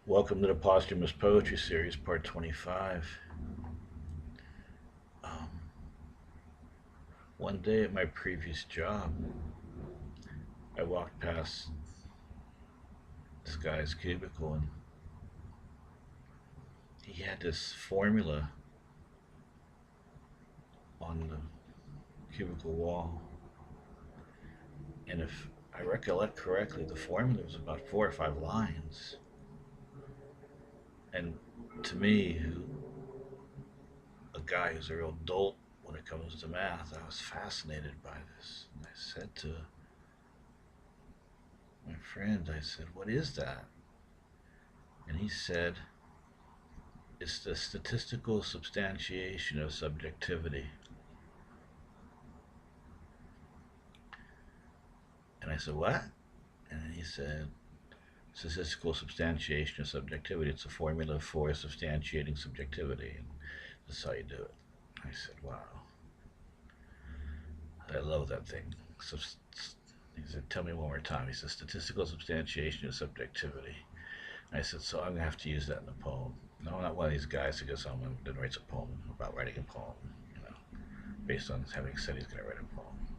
Welcome to the Posthumous Poetry Series, Part 25. Um, One day at my previous job, I walked past this guy's cubicle and he had this formula on the cubicle wall. And if I recollect correctly, the formula was about 4 or 5 lines. And to me, a guy who's a real dolt when it comes to math, I was fascinated by this. And I said to my friend, I said, "What is that?" And he said, "It's the statistical substantiation of subjectivity." And I said, "What?" And then he said, "Statistical substantiation of subjectivity. It's a formula for substantiating subjectivity. And that's how you do it." I said, "Wow. I love that thing." He said, "Tell me one more time." He said, "Statistical substantiation of subjectivity." I said, "So I'm going to have to use that in a poem." No, I'm not one of these guys who goes home and writes a poem about writing a poem, based on having said he's going to write a poem.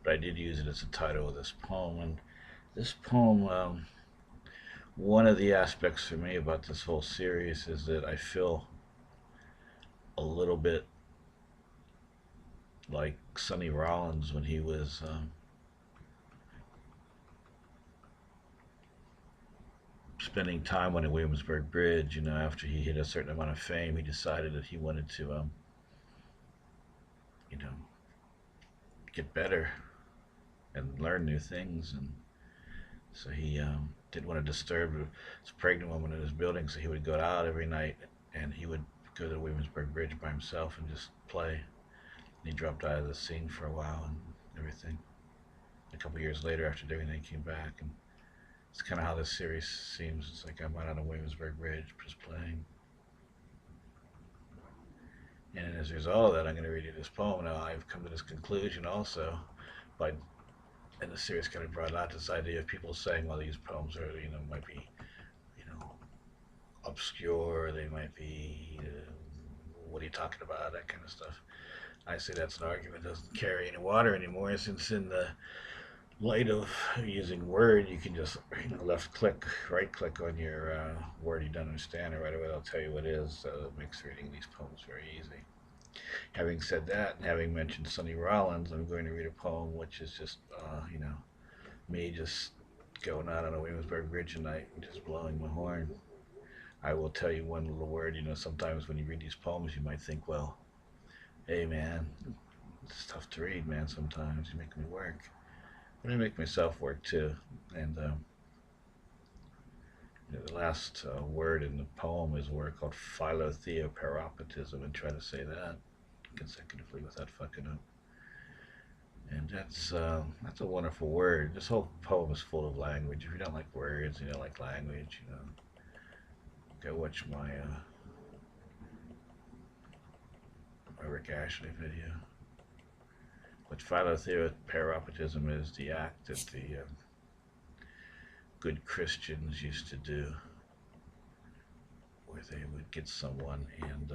But I did use it as a title of this poem. And this poem, one of the aspects for me about this whole series is that I feel a little bit like Sonny Rollins when he was spending time on the Williamsburg Bridge. After he hit a certain amount of fame, he decided that he wanted to, get better and learn new things. And so he didn't want to disturb this pregnant woman in his building, so he would go out every night and he would go to the Williamsburg Bridge by himself and just play. And he dropped out of the scene for a while and everything. A couple years later, after doing that, he came back. And it's kind of how this series seems. It's like I'm out on the Williamsburg Bridge just playing. And as a result of that, I'm going to read you this poem. Now, I've come to this conclusion also and the series kind of brought out this idea of people saying, well, these poems are, might be, obscure, they might be, what are you talking about, that kind of stuff. I say that's an argument that doesn't carry any water anymore, since in the light of using Word, you can just left click, right click on your word you don't understand, and right away they'll tell you what it is. So it makes reading these poems very easy. Having said that, and having mentioned Sonny Rollins, I'm going to read a poem which is just, me just going out on a Williamsburg Bridge tonight and just blowing my horn. I will tell you one little word. Sometimes when you read these poems, you might think, well, hey man, it's tough to read, man. Sometimes you make me work. But I make myself work too. And the last word in the poem is a word called philotheoparopatism, and try to say that consecutively without fucking up. And that's a wonderful word. This whole poem is full of language. If you don't like words, you don't like language, go watch my Rick Ashley video. But philotheoparopatism is the act that the good Christians used to do, where they would get someone and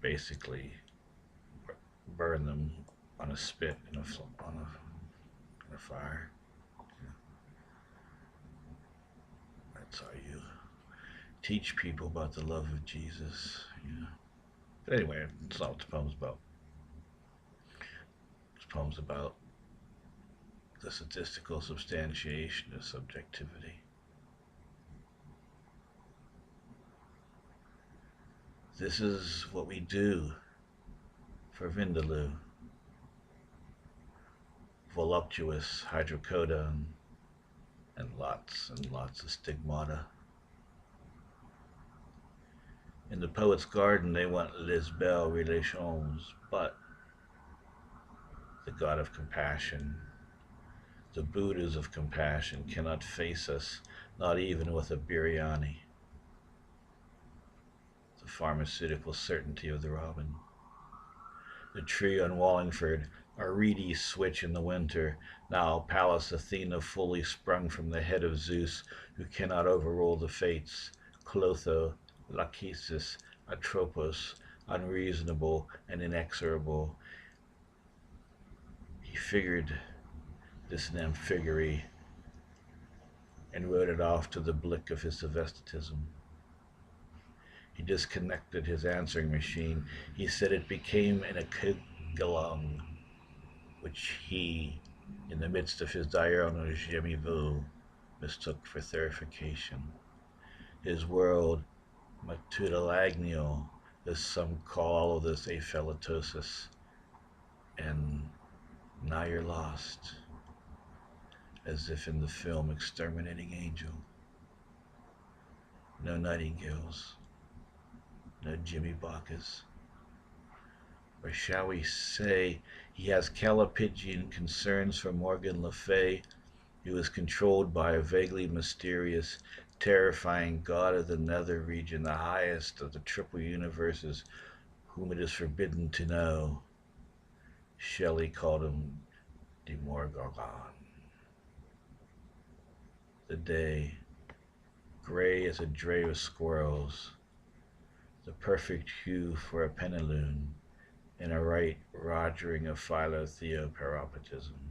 basically burn them on a spit on a fire. That's how you teach people about the love of Jesus. But anyway, that's not what the poem's about. This poem's about the statistical substantiation of subjectivity. This is what we do for Vindaloo, voluptuous hydrocodone, and lots of stigmata. In the poet's garden, they want les belles relations, but the god of compassion, the Buddhas of compassion, cannot face us, not even with a biryani. The pharmaceutical certainty of the robin. The tree on Wallingford, a reedy switch in the winter. Now Pallas Athena fully sprung from the head of Zeus, who cannot overrule the fates. Clotho, lachesis, atropos, unreasonable and inexorable. He figured this in amphigory and wrote it off to the blik of his cisvestitism. He disconnected his answering machine. He said it became an amphigory, which he, in the midst of his diurnal mistook for therification. His world, matutalagnio, as some call all of this aphalatosis, and now you're lost, as if in the film Exterminating Angel. No nightingales, no Jimmy Bacchus. Or shall we say he has calipigian concerns for Morgan Le Fay, who is controlled by a vaguely mysterious, terrifying god of the nether region, the highest of the triple universes, whom it is forbidden to know. Shelley called him Demogorgon. The day, gray as a dray of squirrels, the perfect hue for a pennaloon, and a right rogering of philotheoparopatism.